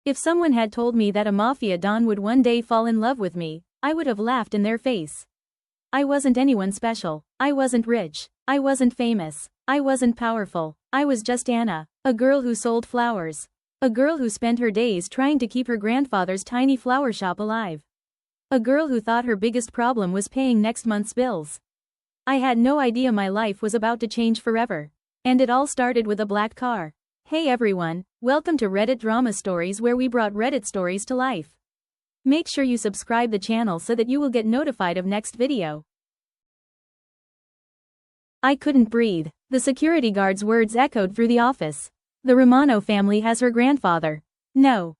If someone had told me that a Mafia Don would one day fall in love with me, I would have laughed in their face. I wasn't anyone special. I wasn't rich. I wasn't famous. I wasn't powerful. I was just Anna, a girl who sold flowers. A girl who spent her days trying to keep her grandfather's tiny flower shop alive. A girl who thought her biggest problem was paying next month's bills. I had no idea my life was about to change forever. And it all started with a black car. Hey everyone, welcome to Reddit Drama Stories, where we brought Reddit stories to life. Make sure you subscribe the channel so that you will get notified of next video. I couldn't breathe. The security guard's words echoed through the office. The Romano family has her grandfather. No,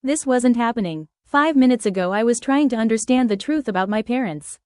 this wasn't happening. 5 minutes ago I was trying to understand the truth about my parents.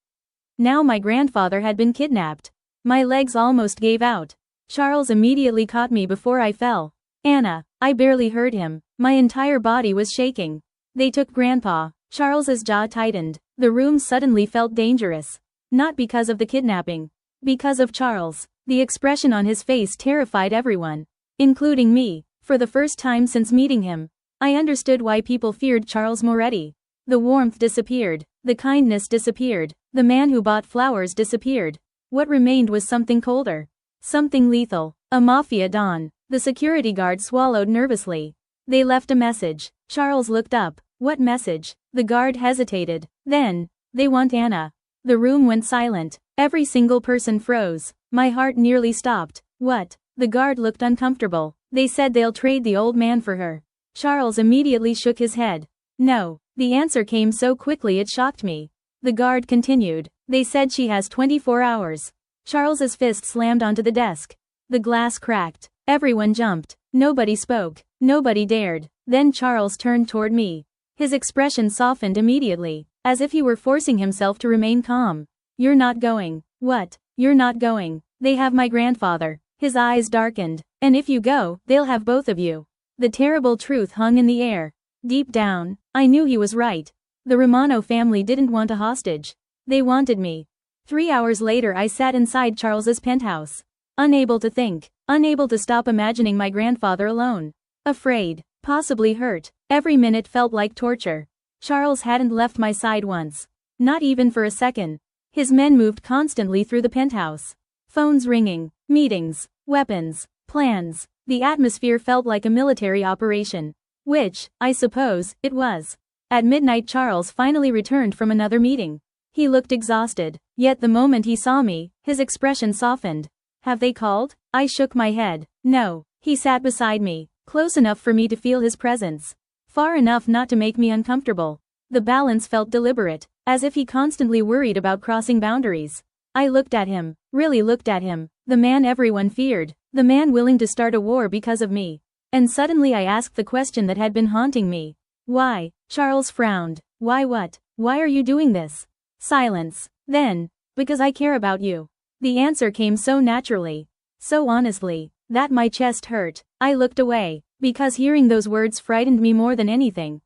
Now my grandfather had been kidnapped. My legs almost gave out. Charles immediately caught me before I fell. Anna, I barely heard him. My entire body was shaking. They took Grandpa. Charles's jaw tightened. The room suddenly felt dangerous. Not because of the kidnapping. Because of Charles. The expression on his face terrified everyone, including me. For the first time since meeting him, I understood why people feared Charles Moretti. The warmth disappeared. The kindness disappeared. The man who bought flowers disappeared. What remained was something colder. Something lethal. A Mafia Don. The security guard swallowed nervously. They left a message. Charles looked up. What message? The guard hesitated. Then, they want Anna. The room went silent. Every single person froze. My heart nearly stopped. What? The guard looked uncomfortable. They said they'll trade the old man for her. Charles immediately shook his head. No. The answer came so quickly it shocked me. The guard continued. They said she has 24 hours. Charles's fist slammed onto the desk. The glass cracked. Everyone jumped. Nobody spoke. Nobody dared. Then Charles turned toward me. His expression softened immediately, as if he were forcing himself to remain calm. You're not going. What? You're not going. They have my grandfather. His eyes darkened. And if you go, they'll have both of you. The terrible truth hung in the air. Deep down, I knew he was right. The Romano family didn't want a hostage. They wanted me. 3 hours later I sat inside Charles's penthouse. Unable to think. Unable to stop imagining my grandfather alone. Afraid. Possibly hurt. Every minute felt like torture. Charles hadn't left my side once. Not even for a second. His men moved constantly through the penthouse. Phones ringing. Meetings. Weapons. Plans. The atmosphere felt like a military operation. Which, I suppose, it was. At midnight Charles finally returned from another meeting. He looked exhausted. Yet the moment he saw me, his expression softened. Have they called? I shook my head. No. He sat beside me, close enough for me to feel his presence. Far enough not to make me uncomfortable. The balance felt deliberate, as if he constantly worried about crossing boundaries. I looked at him, really looked at him, the man everyone feared, the man willing to start a war because of me. And suddenly I asked the question that had been haunting me. Why? Charles frowned. Why what? Why are you doing this? Silence. Then, because I care about you. The answer came so naturally, so honestly, that my chest hurt. I looked away, because hearing those words frightened me more than anything.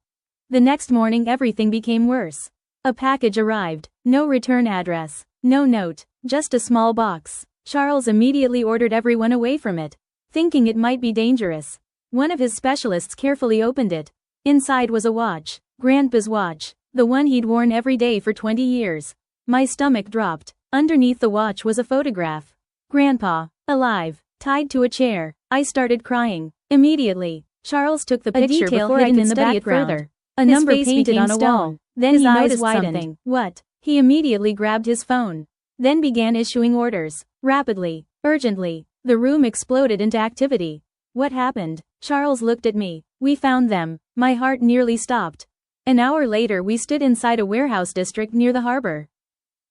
The next morning everything became worse. A package arrived. No return address. No note. Just a small box. Charles immediately ordered everyone away from it, thinking it might be dangerous. One of his specialists carefully opened it. Inside was a watch. Grandpa's watch. The one he'd worn every day for 20 years. My stomach dropped. Underneath the watch was a photograph. Grandpa. Alive. Tied to a chair. I started crying. Immediately. Charles took the picture before I could study it further. A number painted on a wall. Then he noticed something. What? He immediately grabbed his phone. Then began issuing orders. Rapidly. Urgently. The room exploded into activity. What happened? Charles looked at me. We found them. My heart nearly stopped. An hour later we stood inside a warehouse district near the harbor.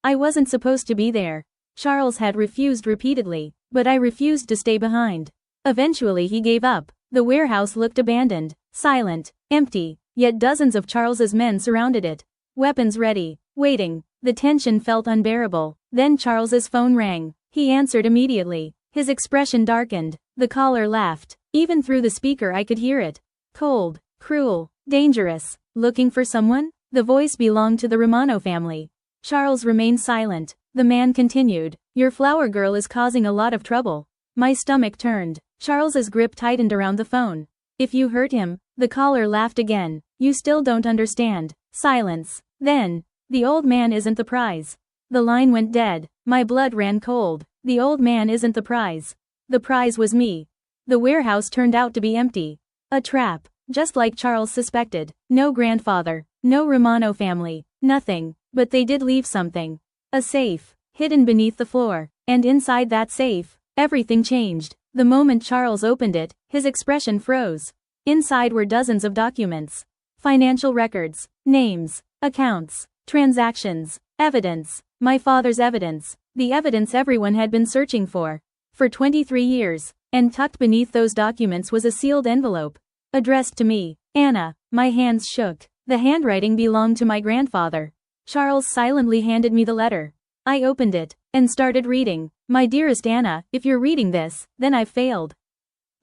I wasn't supposed to be there. Charles had refused repeatedly, but I refused to stay behind. Eventually he gave up. The warehouse looked abandoned, silent, empty, yet dozens of Charles's men surrounded it. Weapons ready, waiting. The tension felt unbearable. Then Charles's phone rang. He answered immediately. His expression darkened. The caller laughed. Even through the speaker I could hear it. Cold, cruel, dangerous. Looking for someone? The voice belonged to the Romano family. Charles remained silent. The man continued. Your flower girl is causing a lot of trouble. My stomach turned. Charles's grip tightened around the phone. If you hurt him, The caller laughed again. You still don't understand. Silence. Then, the old man isn't the prize. The line went dead. My blood ran cold. The old man isn't the prize. The prize was me. The warehouse turned out to be empty. A trap, just like Charles suspected. No grandfather, no Romano family, nothing, but they did leave something. A safe, hidden beneath the floor, and inside that safe, everything changed. The moment Charles opened it, his expression froze. Inside were dozens of documents. Financial records, names, accounts, transactions, evidence. My father's evidence. The evidence everyone had been searching for 23 years. And tucked beneath those documents was a sealed envelope. Addressed to me, Anna. My hands shook. The handwriting belonged to my grandfather. Charles silently handed me the letter. I opened it, and started reading. My dearest Anna, if you're reading this, then I've failed.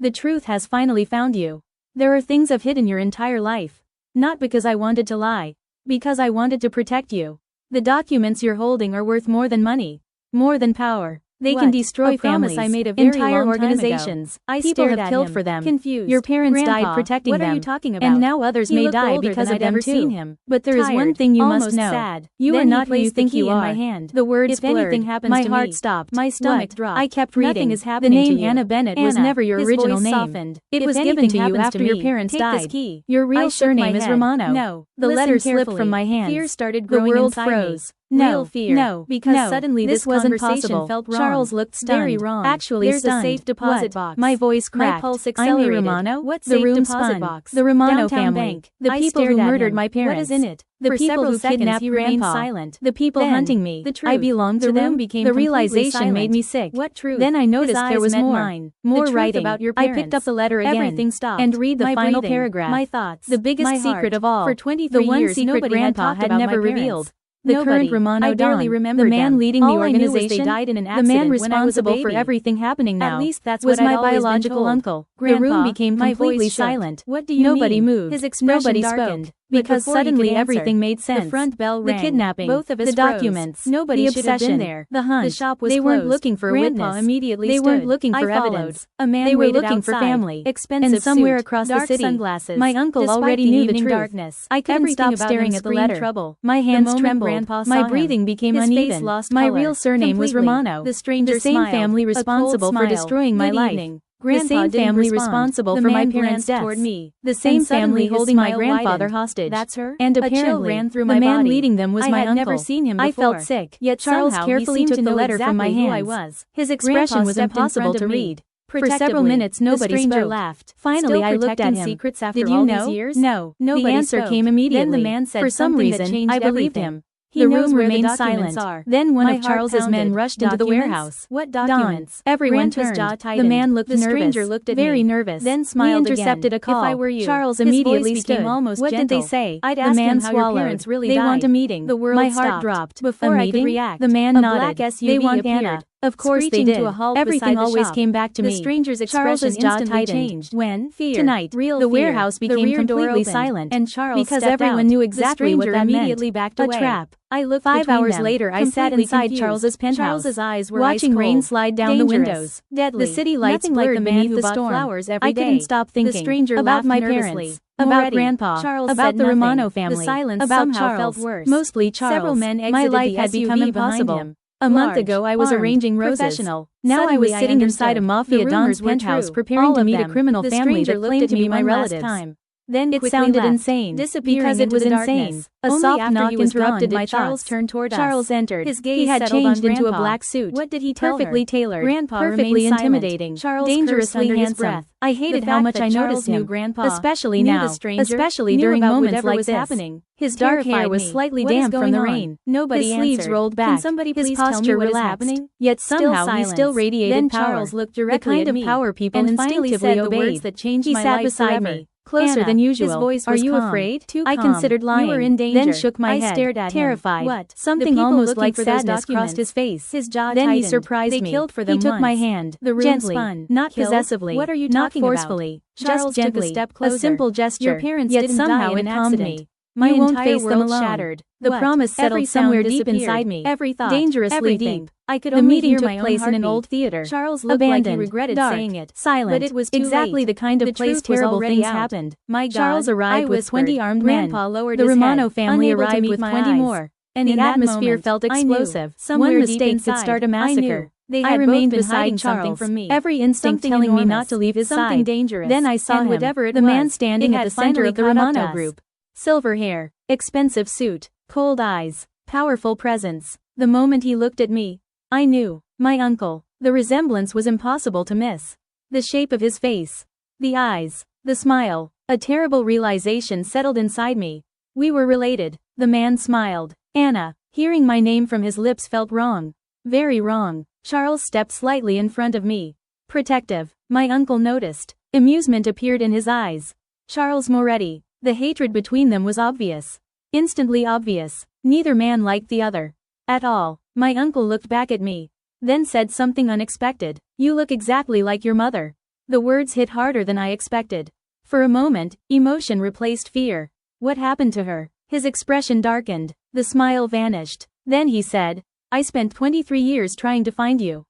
The truth has finally found you. There are things I've hidden your entire life. Not because I wanted to lie. Because I wanted to protect you. The documents you're holding are worth more than money. More than power. They can destroy families, entire organizations. People have killed for them. Confused. Your parents died protecting them. What are you talking about? And now others may die because of them too. But there is one thing you must know. You are not who you think you are. The words blurred. If anything happens to me, my heart stopped. My stomach dropped. I kept reading. Nothing is happening to you. The name Anna Bennett was never your original name. It was given to you after your parents died. Your real surname is Romano. No. The letter slipped from my hands. Fear started growing inside me. The world froze. No, because suddenly this wasn't possible. Felt wrong. Charles looked stunned. Very wrong. Actually there's stunned. A safe deposit box. My voice cracked. My pulse accelerated. I'm a Romano? What the room spun. Box? The Romano family. Bank. The people who murdered my parents. What is in it? The people who kidnapped Grandpa. Silent. The people hunting me. The truth. I belonged to them. The realization made me sick. What truth? Then I noticed there was more. More writing. About your parents. I picked up the letter again. Everything stopped. And read the final paragraph. My thoughts. The biggest secret of all. For 23 years nobody Grandpa had never revealed. The current Romano Don, the man leading the organization, the man responsible for everything happening now, was my biological uncle. The room became completely silent. Nobody moved. His expression darkened. Because suddenly everything made sense. The front bell rang. The kidnapping, both of us the documents, nobody the obsession, there. The hunt, the shop was they closed. Weren't looking for a witness. Immediately they weren't looking for evidence. A man they were looking outside. For family. Expensive and somewhere suit, across the city. Sunglasses. My uncle already knew the truth. Darkness. I couldn't stop staring at the letter. Trouble. My hands trembled. My breathing became uneven. My real surname was Romano. The same family responsible for destroying my life. The same family responsible for my parents' deaths. Toward me. The same family holding my grandfather hostage. That's her? And apparently, ran through my the man leading them was my uncle. I had never seen him before. I felt sick. Yet Charles carefully took the letter from my hands. His expression was impossible to read. For several minutes nobody spoke. Laughed. Finally I looked at him. Secrets after Did you know? Years? No. Nobody the answer spoke. Came immediately. Then the man said for some reason I believed him. The room remained silent. Then one of Charles's men rushed into the warehouse. What documents? Don. Everyone turned. The man looked nervous. The stranger looked at very nervous. Then smiled again. Intercepted a call. If I were you. Charles immediately stood. Almost what gentle. Did they say? I'd ask him how your parents really died. They want a meeting. The world My heart dropped. Before I could react, the man nodded. They want Anna. Of course they did. Everything always came back to me. The stranger's expression instantly changed. When? Fear. Tonight. The warehouse became completely silent. And Charles because everyone knew exactly what that meant. A trap. I looked 5 hours later I sat inside Charles's penthouse. Charles's eyes were watching rain slide down the windows. Deadly. The city lights blurred beneath the storm. I couldn't stop thinking about my parents. About Grandpa, Charles about the Romano family, the silence about Charles, felt worse. Mostly Charles. Several men exited my life had become impossible. A month ago I was arranging roses. Now suddenly I was sitting inside a Mafia Don's penthouse preparing to meet a criminal family that claimed to be my relatives. Then it sounded insane, because it was insane. A soft knock interrupted my Charles turned toward us. Charles entered. His gaze he had changed into a black suit. What did he tell Perfectly tailored, Grandpa perfectly intimidating, Charles dangerously handsome. I hated how much I noticed him, especially now, especially during moments like this. His dark hair was slightly damp from the rain. His sleeves rolled back. His posture relaxed. Yet somehow he still radiated power. Charles looked directly at me, the kind of power people instinctively obeyed. He sat beside me. Closer than usual. His voice was Are you calm. Afraid? Too calm. I considered lying. You were in danger. Then shook my head. I stared at terrified. Him. What? Something almost like sadness crossed his face. His jaw tightened. Then he surprised me. Killed for them he took my hand. The room gently, spun. Not killed? Possessively. What are you talking not forcefully. About? Just gently. Took a step closer. A simple gesture. Your parents Yet didn't somehow die in it calmed me. My You won't entire face them world alone. shattered. The What? promise settled Every somewhere sound deep disappeared. inside me. Every thought. Dangerously Everything. deep. I could The only meeting hear took my own place in an heartbeat. old theater. Charles looked like he Abandoned, regretted dark, saying it. silent. But it was too exactly late. the kind of The place truth was terrible already things out. happened. My God, Charles arrived I with whispered. 20 armed Grandpa men. lowered The his Romano head, family unable to arrived meet with my 20 eyes. more. And the In that atmosphere moment, felt I knew. explosive. Somewhere One deep mistake could inside, start a I massacre. knew. They I had both remained been beside hiding something Charles, from me. every instinct Something telling me enormous. not to leave his Something side. dangerous. Then I saw And him, whatever it the man was, standing it at had the center finally of the caught up to Romano us. group. Silver hair, expensive suit, cold eyes, powerful presence. The moment he looked at me, I knew. My uncle. The resemblance was impossible to miss. The shape of his face, the eyes, the smile. A terrible realization settled inside me. We were related. The man smiled. Anna. Hearing my name from his lips felt wrong. Very wrong. Charles stepped slightly in front of me. Protective. My uncle noticed. Amusement appeared in his eyes. Charles Moretti. The hatred between them was obvious. Instantly obvious. Neither man liked the other. At all. My uncle looked back at me. Then said something unexpected. You look exactly like your mother. The words hit harder than I expected. For a moment, emotion replaced fear. What happened to her? His expression darkened. The smile vanished. Then he said, I spent 23 years trying to find you.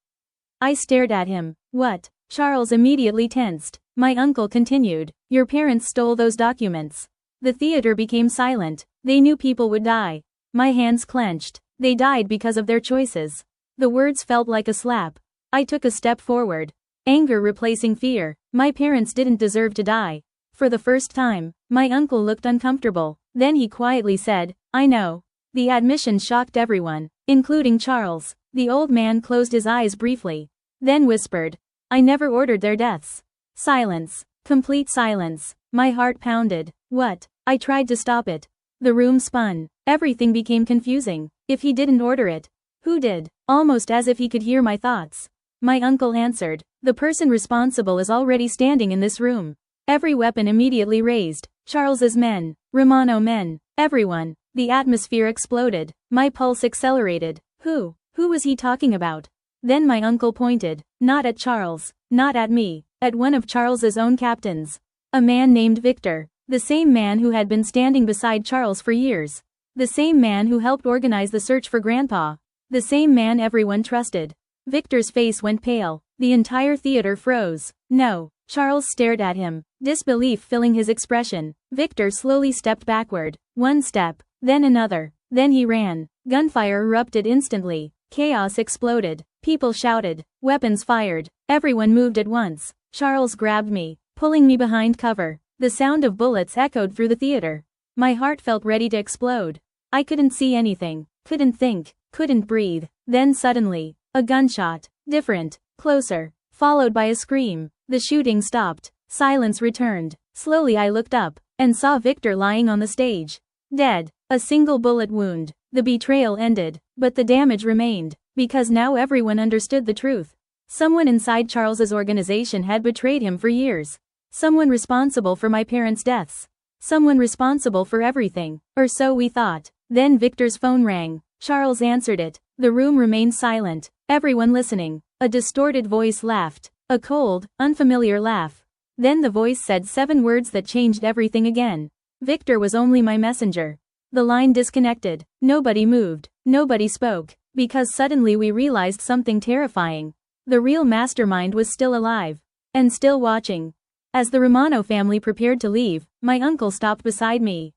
I stared at him. What? Charles immediately tensed. My uncle continued. Your parents stole those documents. The theater became silent. They knew people would die. My hands clenched. They died because of their choices. The words felt like a slap. I took a step forward. Anger replacing fear. My parents didn't deserve to die. For the first time, my uncle looked uncomfortable. Then he quietly said, I know. The admission shocked everyone, including Charles. The old man closed his eyes briefly. Then whispered, I never ordered their deaths. Silence. Complete silence. My heart pounded. What? I tried to stop it. The room spun. Everything became confusing. If he didn't order it, who did? Almost as if he could hear my thoughts. My uncle answered, the person responsible is already standing in this room. Every weapon immediately raised. Charles's men, Romano men, everyone. The atmosphere exploded. My pulse accelerated. Who was he talking about? Then my uncle pointed, not at Charles, not at me, at one of Charles's own captains. A man named Victor, the same man who had been standing beside Charles for years. The same man who helped organize the search for Grandpa. The same man everyone trusted. Victor's face went pale. The entire theater froze. No. Charles stared at him, disbelief filling his expression. Victor slowly stepped backward. One step, then another. Then he ran. Gunfire erupted instantly. Chaos exploded. People shouted. Weapons fired. Everyone moved at once. Charles grabbed me, pulling me behind cover. The sound of bullets echoed through the theater. My heart felt ready to explode. I couldn't see anything, couldn't think, couldn't breathe. Then suddenly, a gunshot. Different, closer, followed by a scream. The shooting stopped. Silence returned. Slowly I looked up, and saw Victor lying on the stage. Dead. A single bullet wound. The betrayal ended, but the damage remained, because now everyone understood the truth. Someone inside Charles's organization had betrayed him for years. Someone responsible for my parents' deaths. Someone responsible for everything, or so we thought. Then Victor's phone rang. Charles answered it. The room remained silent, everyone listening. A distorted voice laughed. A cold, unfamiliar laugh. Then the voice said 7 words that changed everything again. Victor was only my messenger. The line disconnected. Nobody moved. Nobody spoke. Because suddenly we realized something terrifying. The real mastermind was still alive. And still watching. As the Romano family prepared to leave, my uncle stopped beside me.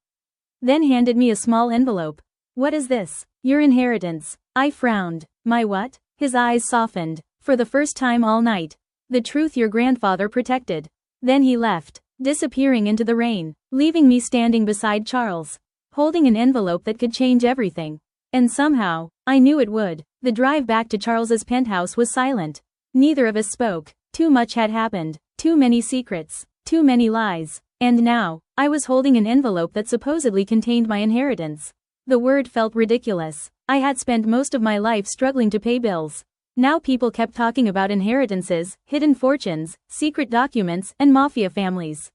Then handed me a small envelope. What is this? Your inheritance. I frowned. My what? His eyes softened. For the first time all night. The truth your grandfather protected. Then he left, disappearing into the rain, leaving me standing beside Charles, holding an envelope that could change everything. And somehow, I knew it would. The drive back to Charles's penthouse was silent. Neither of us spoke. Too much had happened. Too many secrets. Too many lies. And now, I was holding an envelope that supposedly contained my inheritance. The word felt ridiculous. I had spent most of my life struggling to pay bills. Now people kept talking about inheritances, hidden fortunes, secret documents, and mafia families.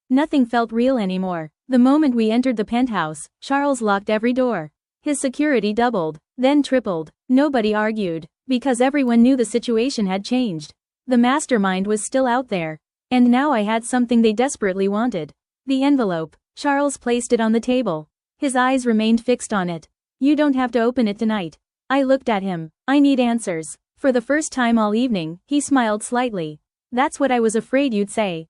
Nothing felt real anymore. The moment we entered the penthouse, Charles locked every door. His security doubled, then tripled. Nobody argued, because everyone knew the situation had changed. The mastermind was still out there. And now I had something they desperately wanted. The envelope. Charles placed it on the table. His eyes remained fixed on it. You don't have to open it tonight. I looked at him. I need answers. For the first time all evening, he smiled slightly. That's what I was afraid you'd say.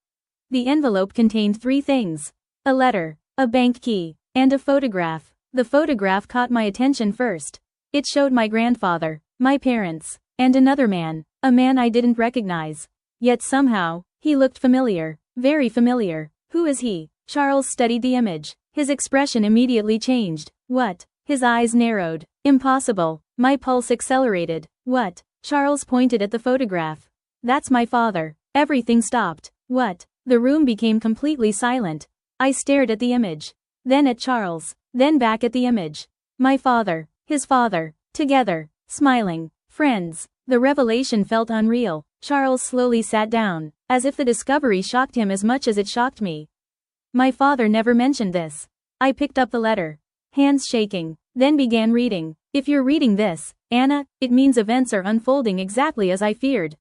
The envelope contained 3 things. A letter, a bank key, and a photograph. The photograph caught my attention first. It showed my grandfather, my parents, and another man, a man I didn't recognize. Yet somehow, he looked familiar, very familiar. Who is he? Charles studied the image. His expression immediately changed. What? His eyes narrowed. Impossible. My pulse accelerated. What? Charles pointed at the photograph. That's my father. Everything stopped. What? The room became completely silent. I stared at the image. Then at Charles. Then back at the image. My father. His father. Together. Smiling. Friends. The revelation felt unreal. Charles slowly sat down, as if the discovery shocked him as much as it shocked me. My father never mentioned this. I picked up the letter, hands shaking, then began reading. If you're reading this, Anna, it means events are unfolding exactly as I feared.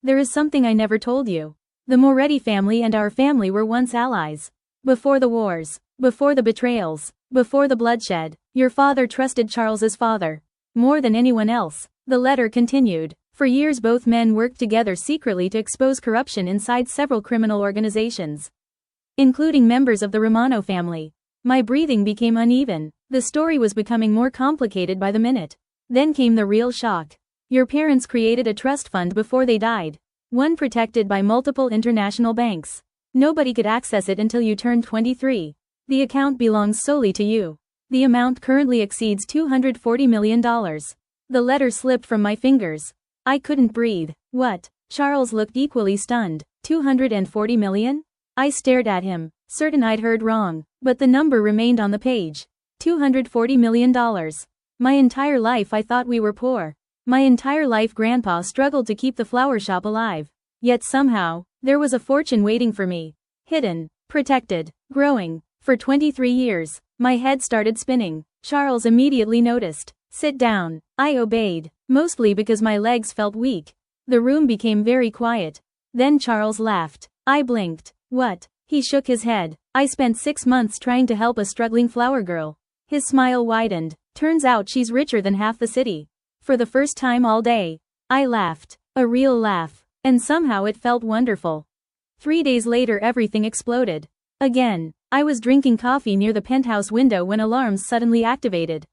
There is something I never told you. The Moretti family and our family were once allies. Before the wars, before the betrayals, before the bloodshed, your father trusted Charles's father more than anyone else. The letter continued. For years both men worked together secretly to expose corruption inside several criminal organizations, including members of the Romano family. My breathing became uneven. The story was becoming more complicated by the minute. Then came the real shock. Your parents created a trust fund before they died. One protected by multiple international banks. Nobody could access it until you turned 23. The account belongs solely to you. The amount currently exceeds $240 million. The letter slipped from my fingers. I couldn't breathe. What? Charles looked equally stunned. 240 million? I stared at him, certain I'd heard wrong, but the number remained on the page. $240 million. My entire life I thought we were poor. My entire life Grandpa struggled to keep the flower shop alive. Yet somehow, there was a fortune waiting for me. Hidden, protected, growing. For 23 years, my head started spinning. Charles immediately noticed. Sit down. I obeyed, mostly because my legs felt weak. The room became very quiet. Then Charles laughed. I blinked. What? He shook his head. I spent 6 months trying to help a struggling flower girl. His smile widened. Turns out she's richer than half the city. For the first time all day, I laughed. A real laugh. And somehow it felt wonderful. 3 days later everything exploded. Again, I was drinking coffee near the penthouse window when alarms suddenly activated.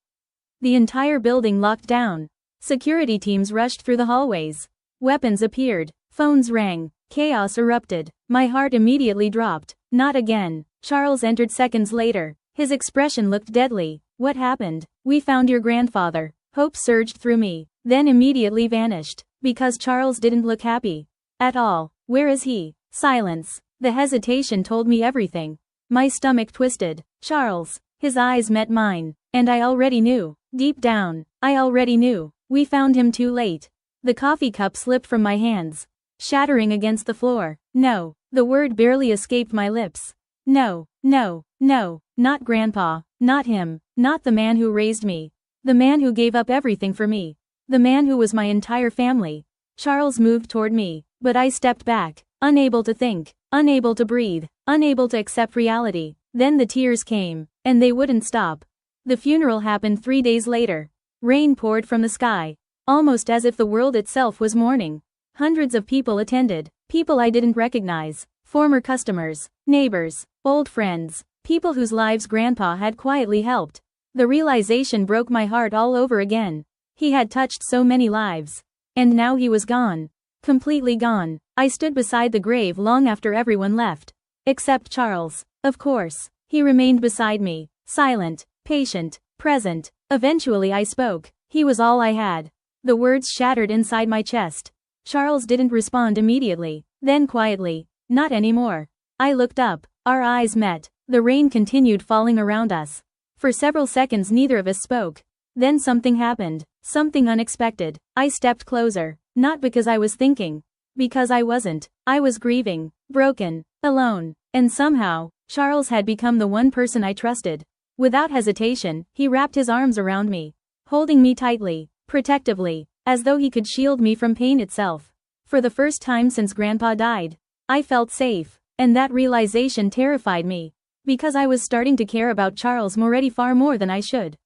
The entire building locked down. Security teams rushed through the hallways. Weapons appeared. Phones rang. Chaos erupted. My heart immediately dropped. Not again. Charles entered seconds later. His expression looked deadly. What happened? We found your grandfather. Hope surged through me, then immediately vanished. Because Charles didn't look happy. At all. Where is he? Silence. The hesitation told me everything. My stomach twisted. Charles. His eyes met mine. And I already knew. Deep down, I already knew. We found him too late. The coffee cup slipped from my hands, shattering against the floor. No. The word barely escaped my lips. No, no, no, not Grandpa, not him, not the man who raised me. The man who gave up everything for me. The man who was my entire family. Charles moved toward me, but I stepped back, unable to think, unable to breathe, unable to accept reality. Then the tears came, and they wouldn't stop. The funeral happened 3 days later. Rain poured from the sky, almost as if the world itself was mourning. Hundreds of people attended, people I didn't recognize, former customers, neighbors, old friends, people whose lives Grandpa had quietly helped. The realization broke my heart all over again. He had touched so many lives. And now he was gone. Completely gone. I stood beside the grave long after everyone left. Except Charles. Of course. He remained beside me, silent, patient, present. Eventually I spoke. He was all I had. The words shattered inside my chest. Charles didn't respond immediately. Then quietly, not anymore. I looked up. Our eyes met. The rain continued falling around us. For several seconds neither of us spoke. Then something happened. Something unexpected. I stepped closer. Not because I was thinking. Because I wasn't. I was grieving. Broken. Alone. And somehow, Charles had become the one person I trusted. Without hesitation, he wrapped his arms around me, holding me tightly, protectively, as though he could shield me from pain itself. For the first time since Grandpa died, I felt safe, and that realization terrified me. Because I was starting to care about Charles Moretti far more than I should.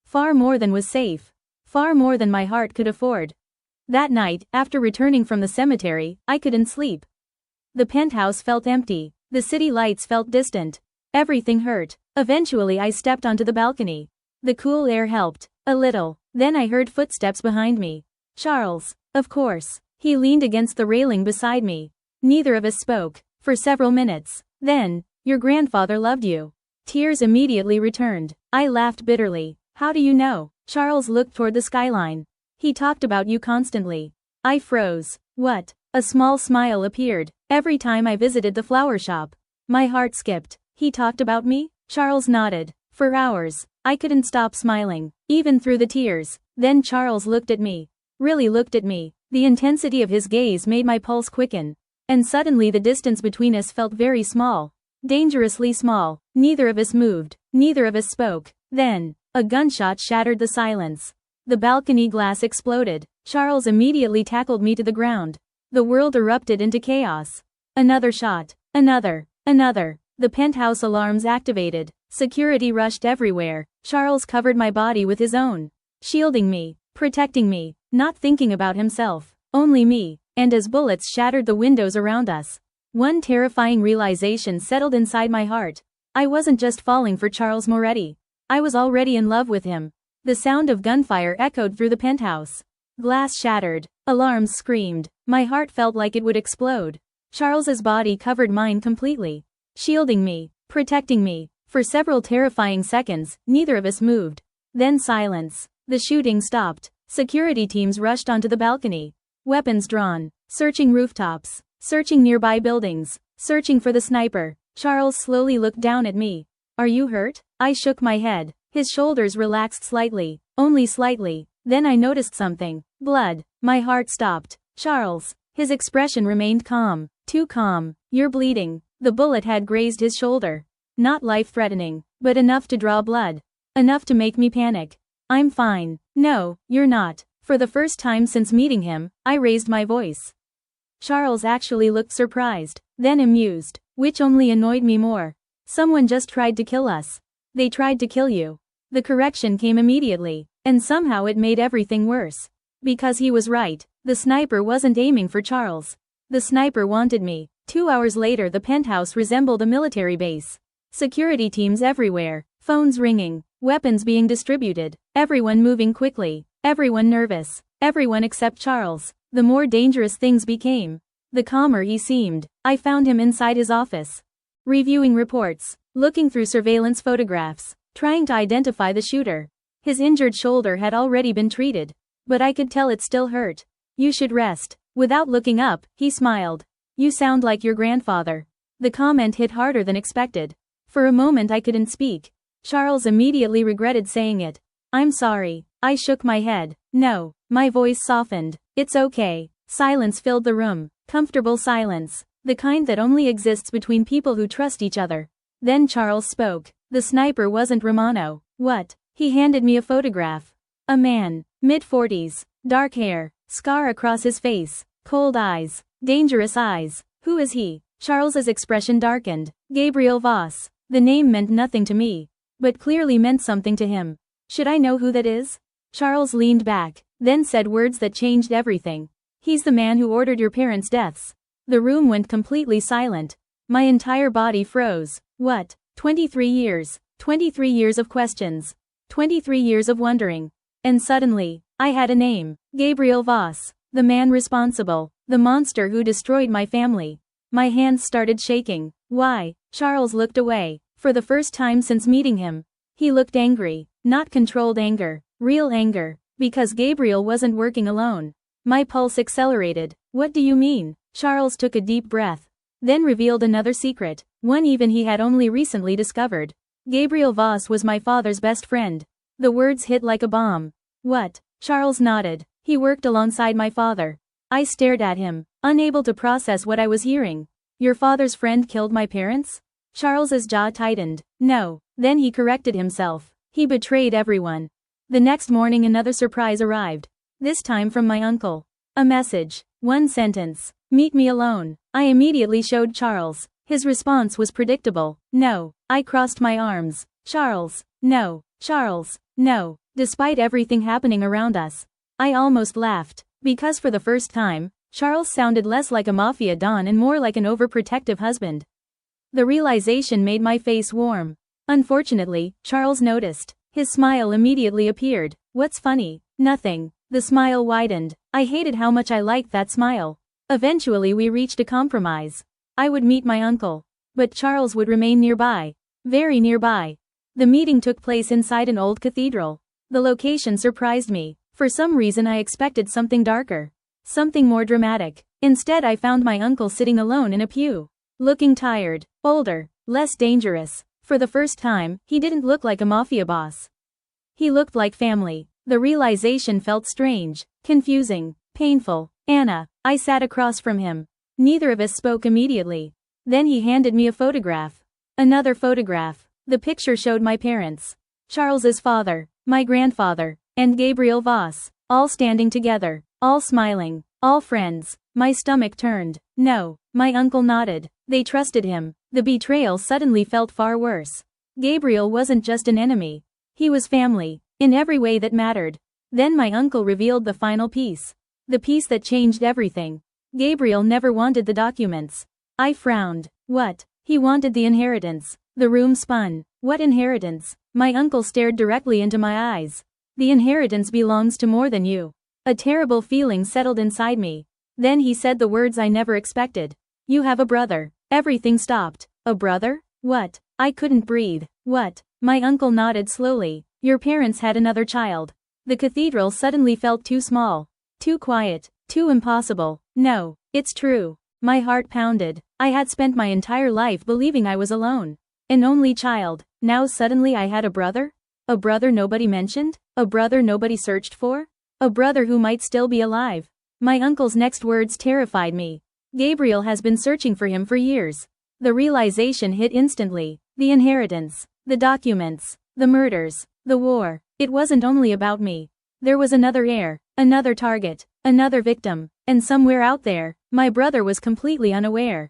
Far more than was safe. Far more than my heart could afford. That night, after returning from the cemetery, I couldn't sleep. The penthouse felt empty. The city lights felt distant. Everything hurt. Eventually I stepped onto the balcony. The cool air helped. A little. Then I heard footsteps behind me. Charles. Of course. He leaned against the railing beside me. Neither of us spoke. For several minutes. Then, your grandfather loved you. Tears immediately returned. I laughed bitterly. How do you know? Charles looked toward the skyline. He talked about you constantly. I froze. What? A small smile appeared. Every time I visited the flower shop. My heart skipped. He talked about me? Charles nodded. For hours. I couldn't stop smiling. Even through the tears. Then Charles looked at me. Really looked at me. The intensity of his gaze made my pulse quicken. And suddenly the distance between us felt very small. Dangerously small. Neither of us moved. Neither of us spoke. Then, a gunshot shattered the silence. The balcony glass exploded. Charles immediately tackled me to the ground. The world erupted into chaos. Another shot. Another. Another. The penthouse alarms activated. Security rushed everywhere. Charles covered my body with his own. Shielding me. Protecting me. Not thinking about himself. Only me. And as bullets shattered the windows around us, one terrifying realization settled inside my heart. I wasn't just falling for Charles Moretti. I was already in love with him. The sound of gunfire echoed through the penthouse. Glass shattered. Alarms screamed. My heart felt like it would explode. Charles's body covered mine completely. Shielding me. Protecting me. For several terrifying seconds, neither of us moved. Then silence. The shooting stopped. Security teams rushed onto the balcony. Weapons drawn. Searching rooftops. Searching nearby buildings. Searching for the sniper. Charles slowly looked down at me. Are you hurt? I shook my head. His shoulders relaxed slightly. Only slightly. Then I noticed something. Blood. My heart stopped. Charles. His expression remained calm. Too calm. You're bleeding. The bullet had grazed his shoulder. Not life-threatening, but enough to draw blood. Enough to make me panic. I'm fine. No, you're not. For the first time since meeting him, I raised my voice. Charles actually looked surprised, then amused, which only annoyed me more. Someone just tried to kill us. They tried to kill you. The correction came immediately, and somehow it made everything worse. Because he was right. The sniper wasn't aiming for Charles. The sniper wanted me. 2 hours later, the penthouse resembled a military base. Security teams everywhere, phones ringing, weapons being distributed, everyone moving quickly, everyone nervous, everyone except Charles. The more dangerous things became, the calmer he seemed. I found him inside his office, reviewing reports, looking through surveillance photographs, trying to identify the shooter. His injured shoulder had already been treated, but I could tell it still hurt. You should rest. Without looking up, he smiled. You sound like your grandfather. The comment hit harder than expected. For a moment I couldn't speak. Charles immediately regretted saying it. I'm sorry. I shook my head. No. My voice softened. It's okay. Silence filled the room. Comfortable silence. The kind that only exists between people who trust each other. Then Charles spoke. The sniper wasn't Romano. What? He handed me a photograph. A man. Mid-40s. Dark hair. Scar across his face. Cold eyes. Dangerous eyes. Who is he? Charles's expression darkened. Gabriel Voss. The name meant nothing to me, but clearly meant something to him. Should I know who that is? Charles leaned back, then said words that changed everything. He's the man who ordered your parents' deaths. The room went completely silent. My entire body froze. What? 23 years. 23 years of questions. 23 years of wondering. And suddenly, I had a name. Gabriel Voss. The man responsible. The monster who destroyed my family. My hands started shaking. Why? Charles looked away. For the first time since meeting him. He looked angry. Not controlled anger. Real anger. Because Gabriel wasn't working alone. My pulse accelerated. What do you mean? Charles took a deep breath. Then revealed another secret. One even he had only recently discovered. Gabriel Voss was my father's best friend. The words hit like a bomb. What? Charles nodded. He worked alongside my father. I stared at him, unable to process what I was hearing. Your father's friend killed my parents? Charles's jaw tightened. No. Then he corrected himself. He betrayed everyone. The next morning another surprise arrived. This time from my uncle. A message. One sentence. Meet me alone. I immediately showed Charles. His response was predictable. No. I crossed my arms. Charles. No. Charles. No. Despite everything happening around us, I almost laughed. Because for the first time, Charles sounded less like a Mafia Don and more like an overprotective husband. The realization made my face warm. Unfortunately, Charles noticed. His smile immediately appeared. What's funny? Nothing. The smile widened. I hated how much I liked that smile. Eventually we reached a compromise. I would meet my uncle. But Charles would remain nearby. Very nearby. The meeting took place inside an old cathedral. The location surprised me. For some reason I expected something darker. Something more dramatic. Instead I found my uncle sitting alone in a pew. Looking tired. Older. Less dangerous. For the first time, he didn't look like a mafia boss. He looked like family. The realization felt strange, confusing, painful. Anna. I sat across from him. Neither of us spoke immediately. Then he handed me a photograph. Another photograph. The picture showed my parents. Charles's father, my grandfather, and Gabriel Voss, all standing together, all smiling, all friends. My stomach turned. No. My uncle nodded. They trusted him. The betrayal suddenly felt far worse. Gabriel wasn't just an enemy. He was family, in every way that mattered. Then my uncle revealed the final piece. The piece that changed everything. Gabriel never wanted the documents. I frowned. What? He wanted the inheritance. The room spun. What inheritance? My uncle stared directly into my eyes. The inheritance belongs to more than you. A terrible feeling settled inside me. Then he said the words I never expected. You have a brother. Everything stopped. A brother? What? I couldn't breathe. What? My uncle nodded slowly. Your parents had another child. The cathedral suddenly felt too small. Too quiet. Too impossible. No. It's true. My heart pounded. I had spent my entire life believing I was alone. An only child. Now suddenly I had a brother? A brother nobody mentioned? A brother nobody searched for? A brother who might still be alive. My uncle's next words terrified me. Gabriel has been searching for him for years. The realization hit instantly. The inheritance. The documents. The murders. The war. It wasn't only about me. There was another heir. Another target. Another victim. And somewhere out there, my brother was completely unaware.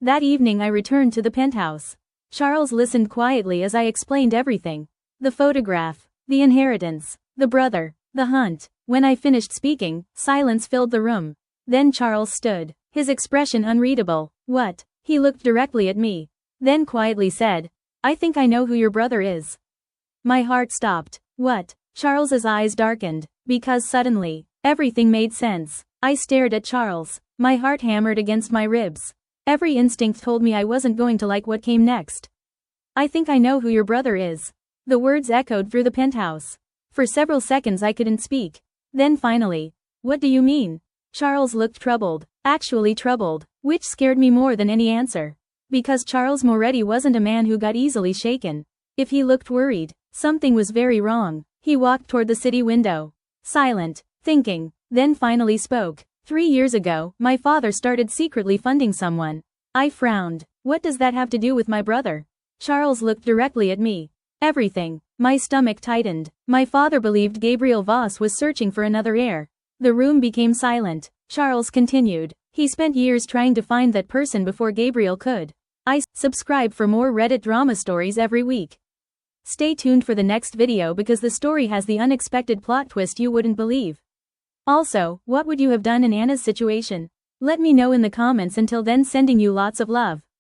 That evening I returned to the penthouse. Charles listened quietly as I explained everything. The photograph. The inheritance. The brother. The hunt. When I finished speaking, silence filled the room. Then Charles stood. His expression unreadable. What? He looked directly at me. Then quietly said, I think I know who your brother is. My heart stopped. What? Charles's eyes darkened. Because suddenly, everything made sense. I stared at Charles. My heart hammered against my ribs. Every instinct told me I wasn't going to like what came next. I think I know who your brother is. The words echoed through the penthouse. For several seconds I couldn't speak. Then finally, what do you mean? Charles looked troubled. Actually troubled. Which scared me more than any answer. Because Charles Moretti wasn't a man who got easily shaken. If he looked worried, something was very wrong. He walked toward the city window. Silent. Thinking. Then finally spoke. 3 years ago, my father started secretly funding someone. I frowned. What does that have to do with my brother? Charles looked directly at me. Everything. My stomach tightened. My father believed Gabriel Voss was searching for another heir. The room became silent. Charles continued. He spent years trying to find that person before Gabriel could. Subscribe for more Reddit drama stories every week. Stay tuned for the next video because the story has the unexpected plot twist you wouldn't believe. Also, what would you have done in Anna's situation? Let me know in the comments. Until then, sending you lots of love.